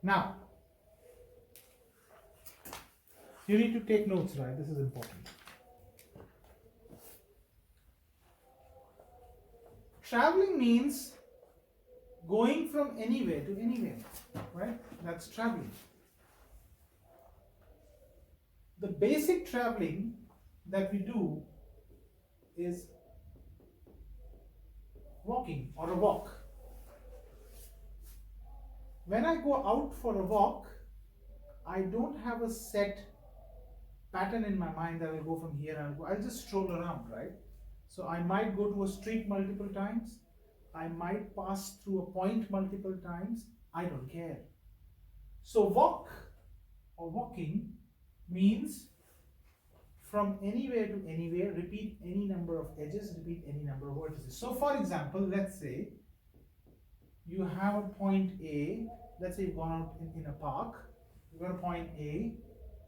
Now, you need to take notes, right? This is important. Traveling means going from anywhere to anywhere, right? That's traveling. The basic traveling that we do is walking or a walk. When I go out for a walk, I don't have a set pattern in my mind that I will go from here and I'll just stroll around, right? So I might go to a street multiple times. I might pass through a point multiple times. I don't care. So walk or walking means from anywhere to anywhere, repeat any number of edges, repeat any number of vertices. So for example, let's say you have a point A, let's say you've gone out in a park, you've got a point A,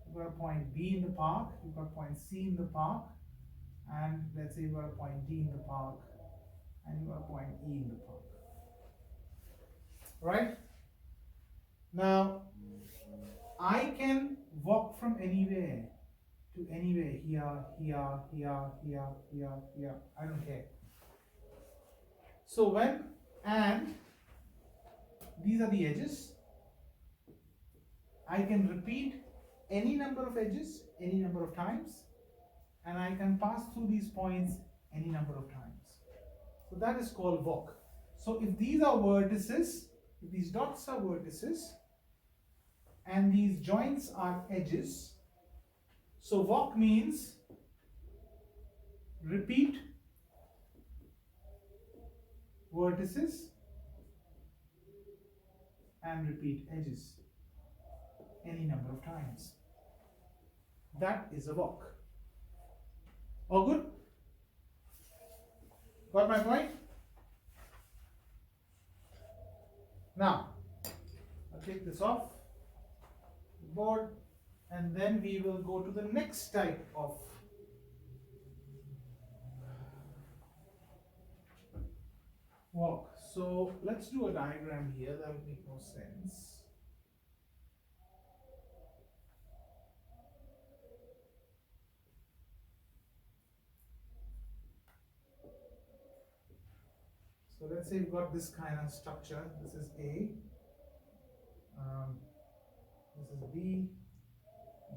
you've got a point B in the park, you've got a point C in the park, and let's say you've got a point D in the park, and you've got a point E in the park. Right? Now, I can walk from anywhere to anywhere, here, here, here, here, here, here, I don't care. So when, and these are the edges, I can repeat any number of edges, any number of times, and I can pass through these points any number of times. So that is called walk. So if these are vertices, if these dots are vertices, and these joints are edges, so walk means repeat vertices and repeat edges any number of times. That is a walk. All good? Got my point? Now, I'll take this off the board, and then we will go to the next type of walk. So let's do a diagram here, that will make more sense. So let's say we've got this kind of structure. This is A, this is B,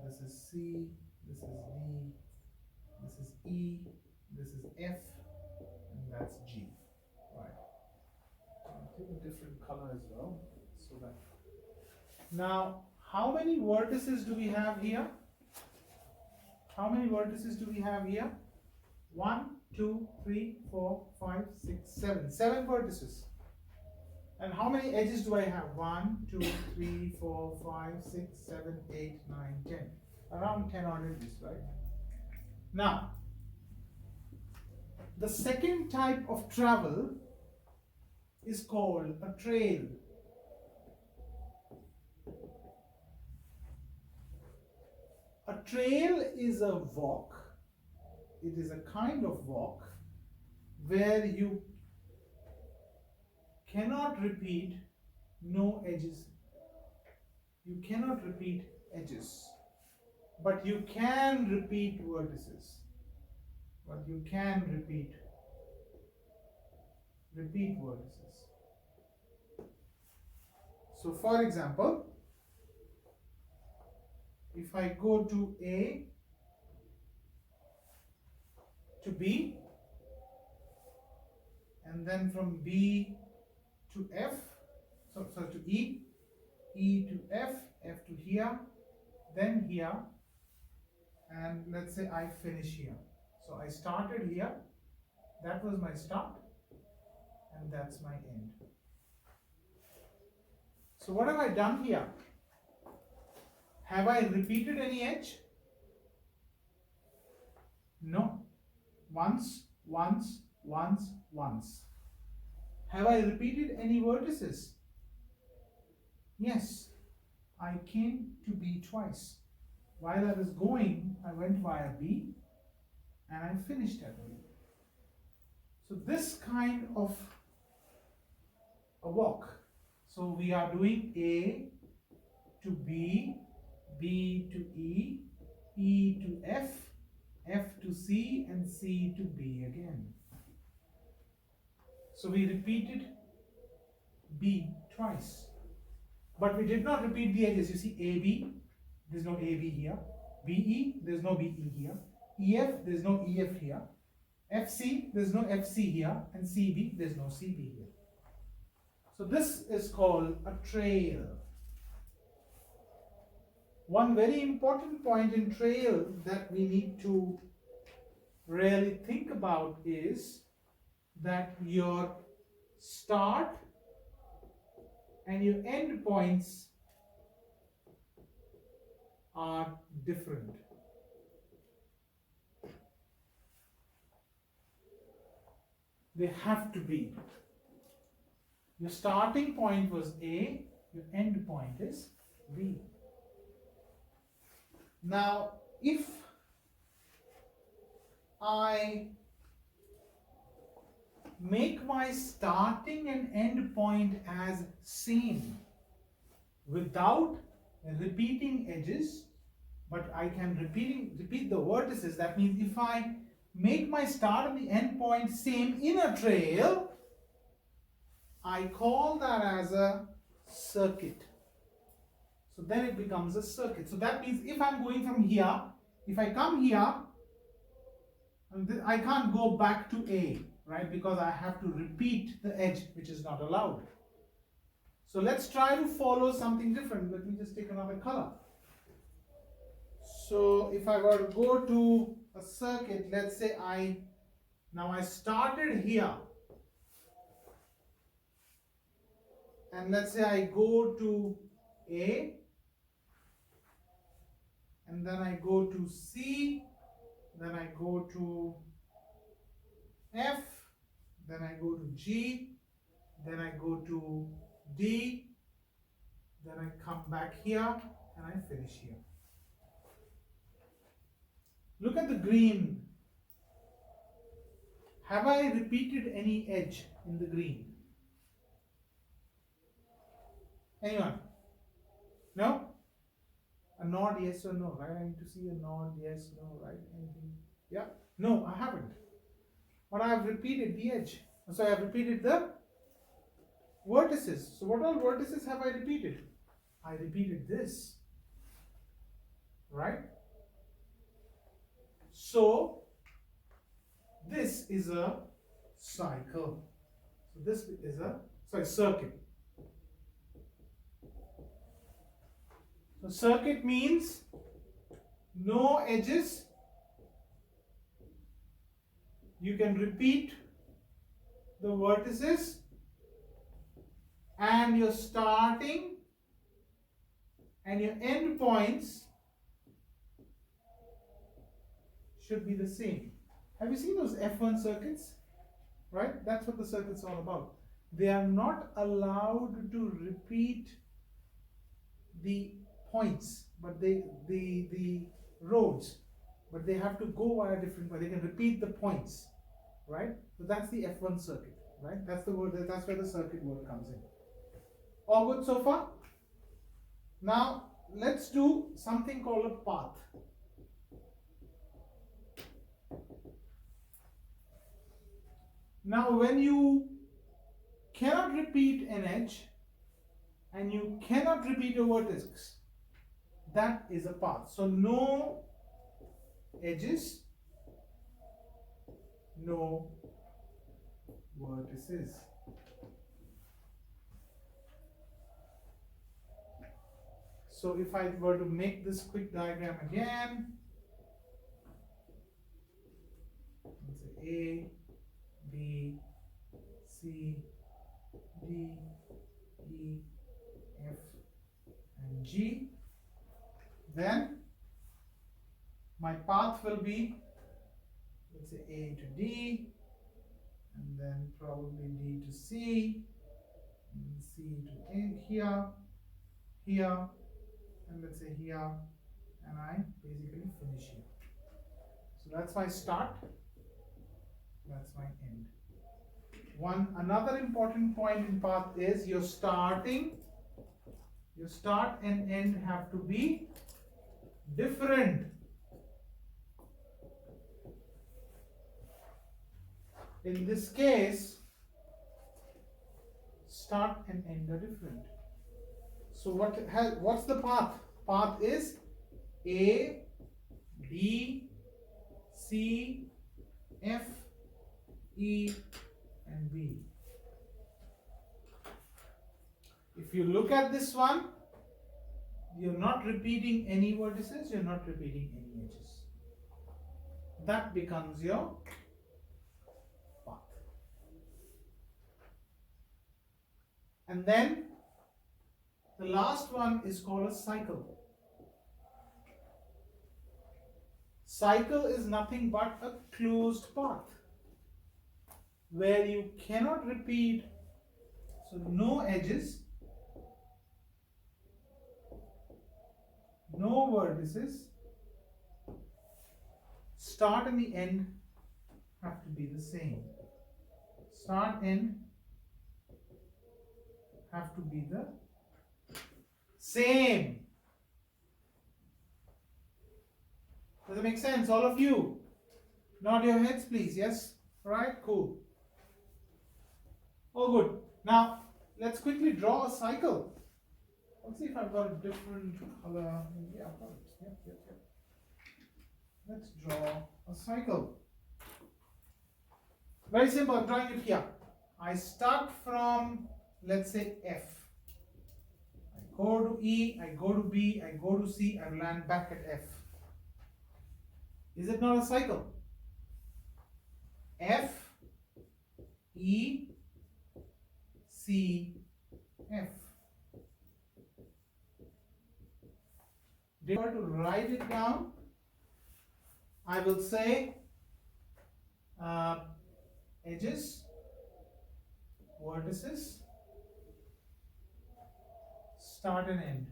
this is C, this is D, this is E, this is F, and that's G. Right. I'll take a different color as well. So that. Now, how many vertices do we have here? How many vertices do we have here? 1, 2, 3, 4, 5, 6, 7. 7 vertices. And how many edges do I have? 1, 2, 3, 4, 5, 6, 7, 8, 9, 10. Around 10 odd edges, right? Now, the second type of travel is called a trail. A trail is a walk. It is a kind of walk where you cannot repeat no edges. You cannot repeat edges, but you can repeat vertices. But you can repeat vertices. So for example, if I go to A to B, and then from B to F, so to E, E to F, F to here, then here, and let's say I finish here. So I started here, that was my start, and that's my end. So what have I done here? Have I repeated any edge? No. Once, once, once, once. Have I repeated any vertices? Yes. I came to B twice. While I was going, I went via B and I finished at B. So this kind of a walk. So we are doing A, to B, B to E, E to F, F to C, and C to B again. So we repeated B twice. But we did not repeat the edges. You see AB, there's no AB here. BE, there's no BE here. EF, there's no EF here. FC, there's no FC here. And CB, there's no CB here. So this is called a trail. One very important point in trail that we need to really think about is that your start and your end points are different. They have to be. Your starting point was A, your end point is B. Now, if I make my starting and end point as same without repeating edges, but I can repeat the vertices. That means if I make my start and the end point same in a trail, I call that as a circuit. So then it becomes a circuit. So that means if I'm going from here, if I come here, I can't go back to A, right? Because I have to repeat the edge, which is not allowed. So let's try to follow something different. Let me just take another color. So if I were to go to a circuit, let's say I started here. And let's say I go to A, and then I go to C, then I go to F, then I go to G, then I go to D, then I come back here, and I finish here. Look at the green. Have I repeated any edge in the green? Anyone? No? A nod, yes or no, right? I need to see a nod, yes, no, right? Anything? Yeah? No, I haven't. But I have repeated the edge. So I have repeated the vertices. So what all vertices have I repeated? I repeated this. Right? So this is a cycle. So this is a circuit. So circuit means no edges. You can repeat the vertices, and your starting and your end points should be the same. Have you seen those F1 circuits? Right? That's what the circuit's all about. They are not allowed to repeat the points, but the roads, but they have to go via different way. They can repeat the points, right? So that's the F1 circuit, right? That's the word. That's where the circuit word comes in. All good so far? Now let's do something called a path. Now, when you cannot repeat an edge and you cannot repeat a vertex, that is a path. So no edges, no vertices. So if I were to make this quick diagram again, let's say A, B, C, D, E, F, and G, then my path will be, let's say A to D, and then probably D to C, and C to A here, here, and let's say here, and I basically finish here. So that's my start, that's my end. Another important point in path is your starting Your start and end have to be different. In this case, start and end are different. So what's the path? Path is A, B, C, F, E, and B. If you look at this one, you're not repeating any vertices, you're not repeating any edges. That becomes your path. And then the last one is called a cycle. Cycle is nothing but a closed path where you cannot repeat, so no edges, no vertices, start and the end have to be the same. Start, end have to be the same. Does it make sense? All of you? Nod your heads, please. Yes? Alright, cool. All good. Now, let's quickly draw a cycle. Let's see if I've got a different color. Yeah, I've got it. Yep. Let's draw a cycle. Very simple. I'm drawing it here. I start from, let's say, F. I go to E, I go to B, I go to C, I land back at F. Is it not a cycle? F, E, C, F. If I were to write it down, I will say edges, vertices, start and end.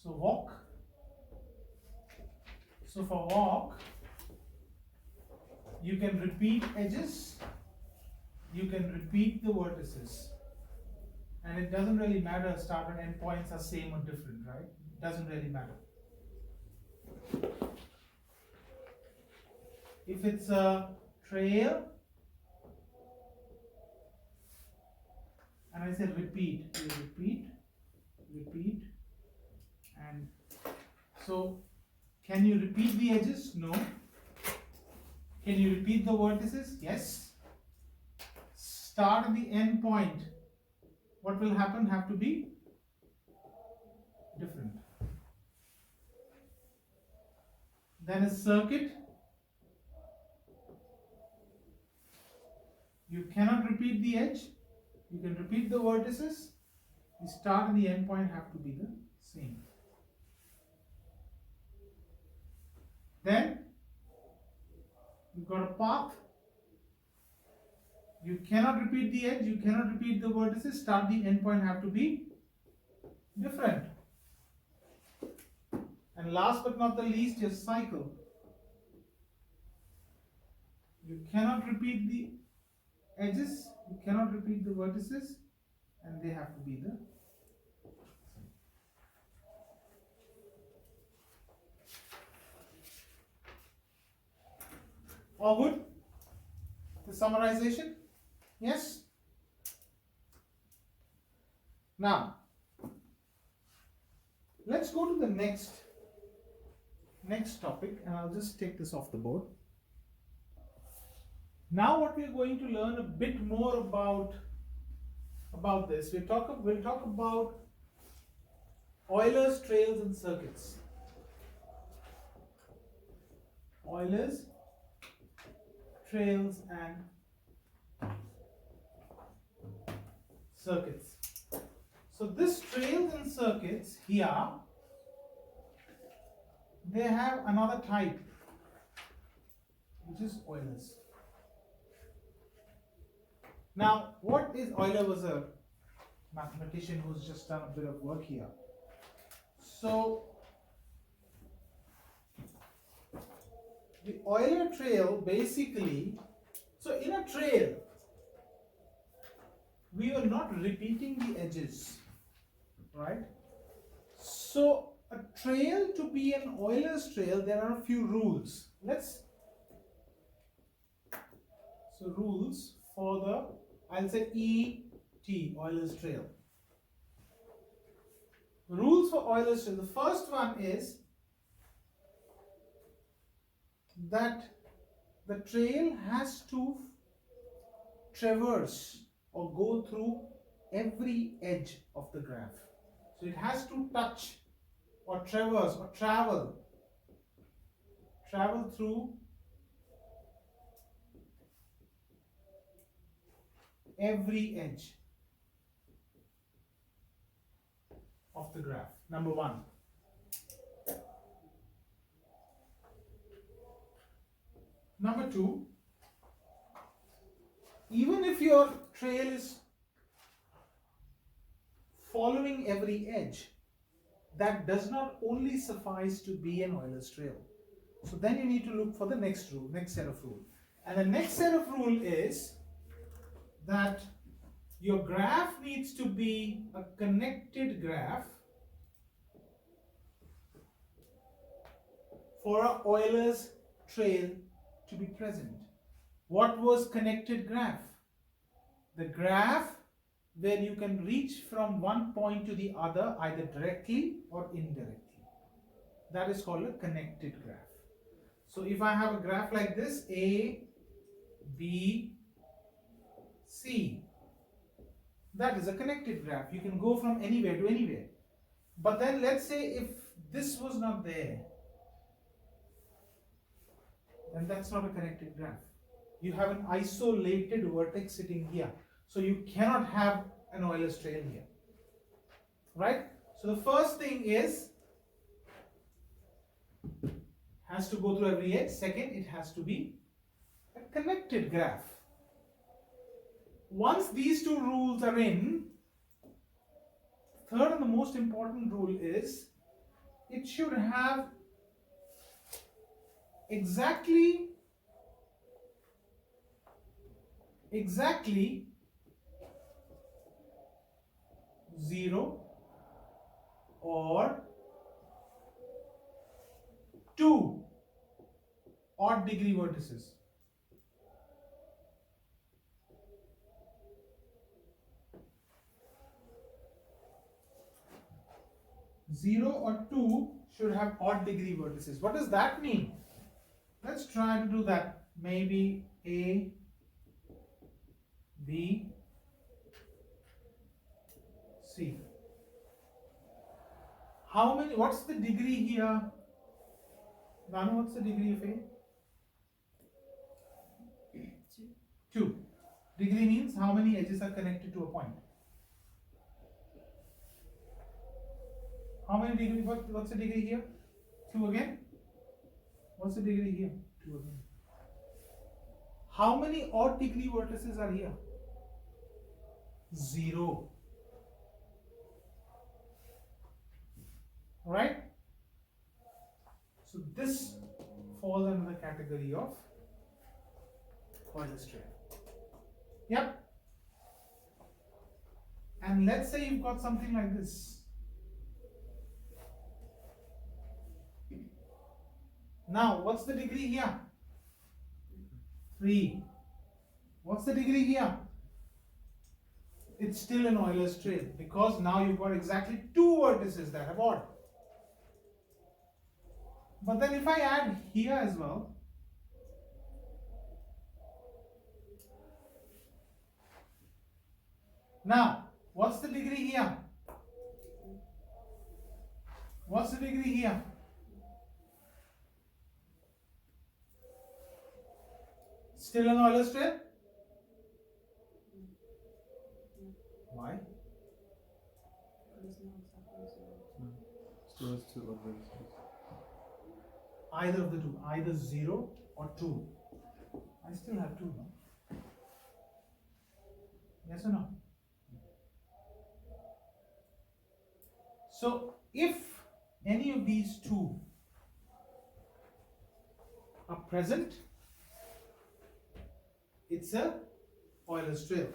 So walk. So for walk, you can repeat edges, you can repeat the vertices. And it doesn't really matter, start and end points are same or different, right? It doesn't really matter. If it's a trail, and I said repeat, you repeat, and so can you repeat the edges? No. Can you repeat the vertices? Yes. Start at the end point. What will happen? Have to be different. Then a circuit. You cannot repeat the edge. You can repeat the vertices. The start and the end point have to be the same. Then you've got a path. You cannot repeat the edge, you cannot repeat the vertices, start, the end point have to be different. And last but not the least, your cycle. You cannot repeat the edges, you cannot repeat the vertices, and they have to be the same. All good? The summarization? Yes? Now, let's go to the next topic, and I'll just take this off the board. Now what we're going to learn a bit more about this. We'll talk about Euler's trails and circuits. Euler's trails and circuits. So this trails and circuits here, they have another type, which is Euler's. Now, what is Euler? Was a mathematician who's just done a bit of work here. So the Euler trail basically, so in a trail, we are not repeating the edges, right? So a trail to be an Euler's trail, there are a few rules. So rules for the, I'll say ET, Euler's trail. Rules for Euler's trail. The first one is that the trail has to traverse or go through every edge of the graph. So it has to touch or traverse or travel through every edge of the graph. Number one. Number two, even if your trail is following every edge, that does not only suffice to be an Euler's trail. So then you need to look for the next rule, next set of rule. And the next set of rule is that your graph needs to be a connected graph for a Euler's trail to be present. What was connected graph? The graph where you can reach from one point to the other either directly or indirectly. That is called a connected graph. So if I have a graph like this, A, B, C, that is a connected graph. You can go from anywhere to anywhere. But then let's say if this was not there, then that's not a connected graph. You have an isolated vertex sitting here. So you cannot have an Euler's trail here. Right? So the first thing is, has to go through every edge. Second, it has to be a connected graph. Once these two rules are in, third and the most important rule is, it should have exactly 0 or 2 odd degree vertices. Zero or 2 should have odd degree vertices. What does that mean? Let's try to do that. Maybe A, B, C. How many? What's the degree here? Nanu, what's the degree of A? 2. Degree means how many edges are connected to a point. How many degree? What's the degree here? 2 again. What's the degree here? 2 again. How many odd degree vertices are here? 0. Right? So this falls under the category of Euler's trail. Yep. And let's say you've got something like this. Now, what's the degree here? 3. What's the degree here? It's still an Euler's trail because now you've got exactly 2 vertices that have odd. But then if I add here as well, now what's the degree here? What's the degree here? Still an Euler's trail? Why? Still has 2 odd vertices. Either of the two, either 0 or 2. I still have 2, no? Yes or no? So, if any of these 2 are present, it's a Euler's trail.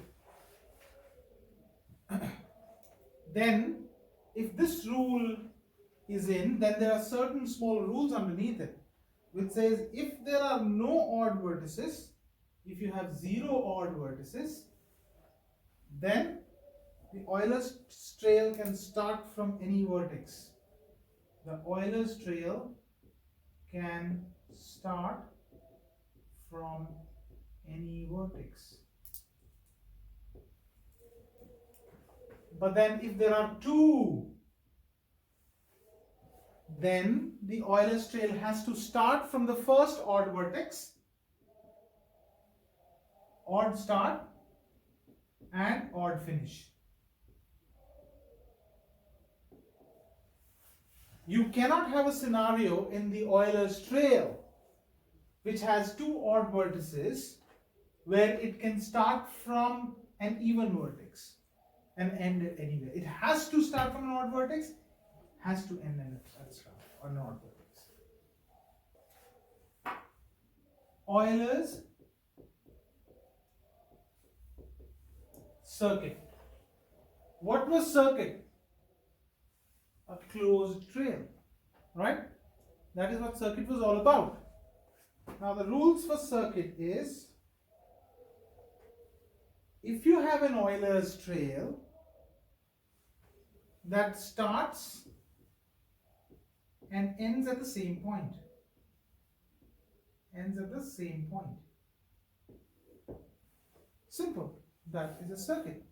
then if this rule is in, then there are certain small rules underneath it, which says if there are no odd vertices, if you have 0 odd vertices, then the Euler's trail can start from any vertex. The Euler's trail can start from any vertex. But then if there are 2, then the Euler's trail has to start from the first odd vertex, odd start and odd finish. You cannot have a scenario in the Euler's trail which has 2 odd vertices where it can start from an even vertex and end anywhere. It has to start from an odd vertex, has to end at start on an odd vertex. Euler's circuit. What was circuit? A closed trail, right? That is what circuit was all about. Now the rules for circuit is, if you have an Euler's trail that starts and ends at the same point, simple, that is a circuit,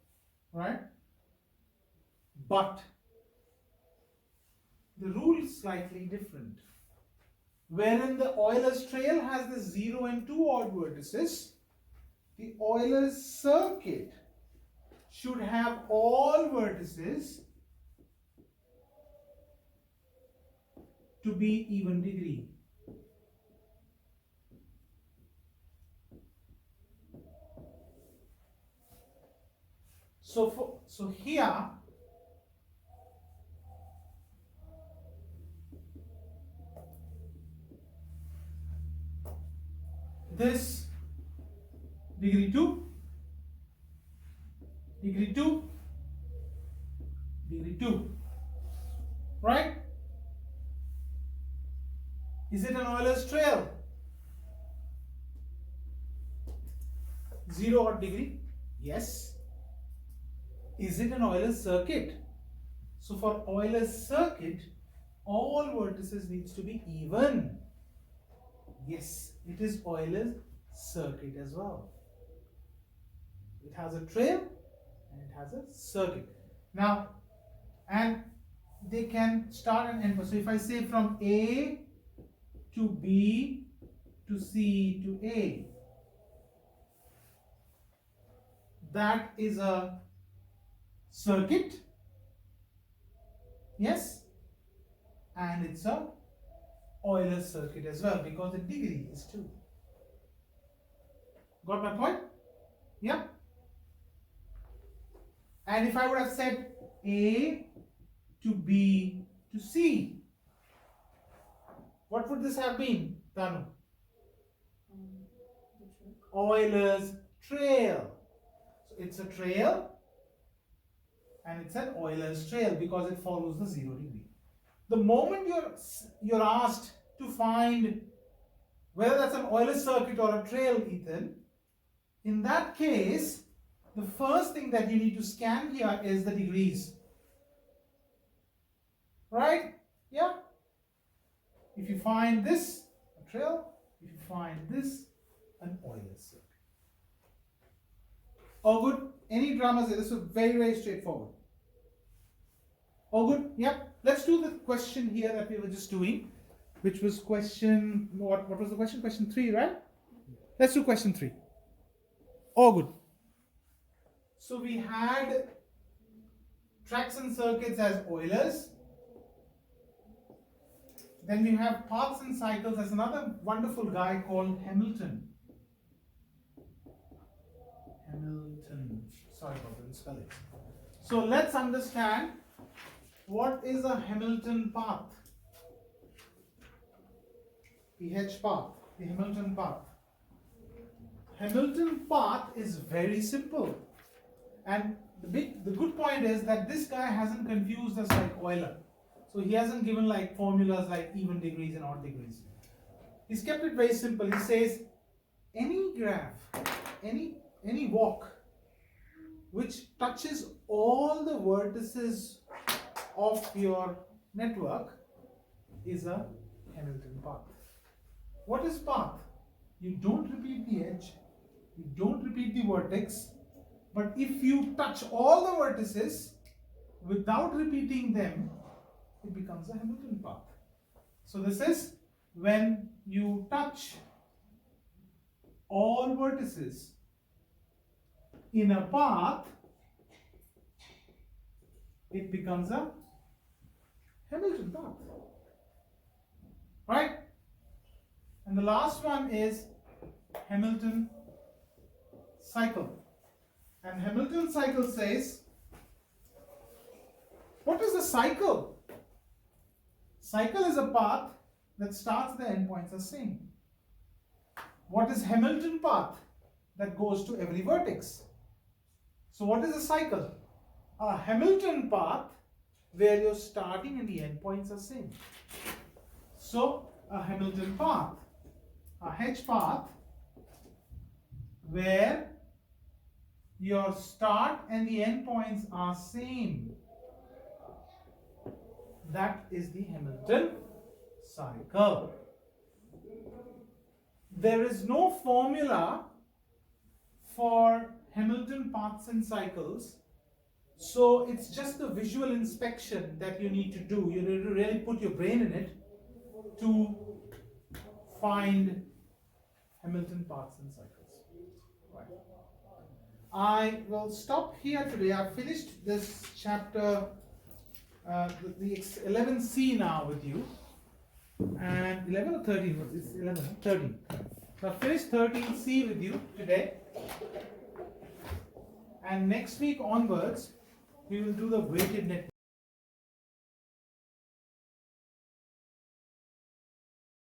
right? But the rule is slightly different, wherein the Euler's trail has the 0 and 2 odd vertices. The Euler's circuit should have all vertices to be even degree. So here this degree 2, degree 2, degree 2, right? Is it an Euler's trail? 0 odd degree? Yes. Is it an Euler's circuit? So for Euler's circuit, all vertices needs to be even. Yes, it is Euler's circuit as well. It has a trail and it has a circuit. Now, and they can start and end. So if I say from A to B to C to A, that is a circuit. Yes, and it's a Euler's circuit as well, because the degree is 2. Got my point? Yeah. And if I would have said A to B to C, what would this have been, Tanu? Euler's trail. So it's a trail and it's an Euler's trail because it follows the 0 degree. The moment you're asked to find whether that's an Euler's circuit or a trail, Ethan, in that case, the first thing that you need to scan here is the degrees. Right? Yeah? If you find this, a trail. If you find this, an Euler's circuit. All good? Any dramas? This is very, very straightforward. All good? Yep. Let's do the question here that we were just doing, which was question, what was the question? Question 3, right? Let's do question 3. All good. So we had tracks and circuits as Euler's. Then we have paths and cycles as another wonderful guy called Hamilton. Sorry about the spelling. So let's understand what is a Hamilton path. PH path, the Hamilton path. Hamilton path is very simple. And the good point is that this guy hasn't confused us like Euler. So he hasn't given like formulas like even degrees and odd degrees. He's kept it very simple. He says any graph, any walk which touches all the vertices of your network is a Hamilton path. What is path? You don't repeat the edge, you don't repeat the vertex, but if you touch all the vertices without repeating them, it becomes a Hamilton path. So this is when you touch all vertices in a path, it becomes a Hamilton path. Right? And the last one is Hamilton cycle. And Hamilton cycle says, what is a cycle? Cycle is a path that starts the endpoints are same. What is Hamilton path? That goes to every vertex. So what is a cycle? A Hamilton path where your starting and the endpoints are same. So a Hamilton path, a H path where your start and the endpoints are same. That is the Hamilton cycle. There is no formula for Hamilton paths and cycles, so it's just the visual inspection that you need to do. You need to really put your brain in it to find Hamilton paths and cycles. Right. I will stop here today. I've finished this chapter, the 11C now with you. And 11 or 13? It's 11, 13. So I've finished 13C with you today. And next week onwards, we will do the weighted network.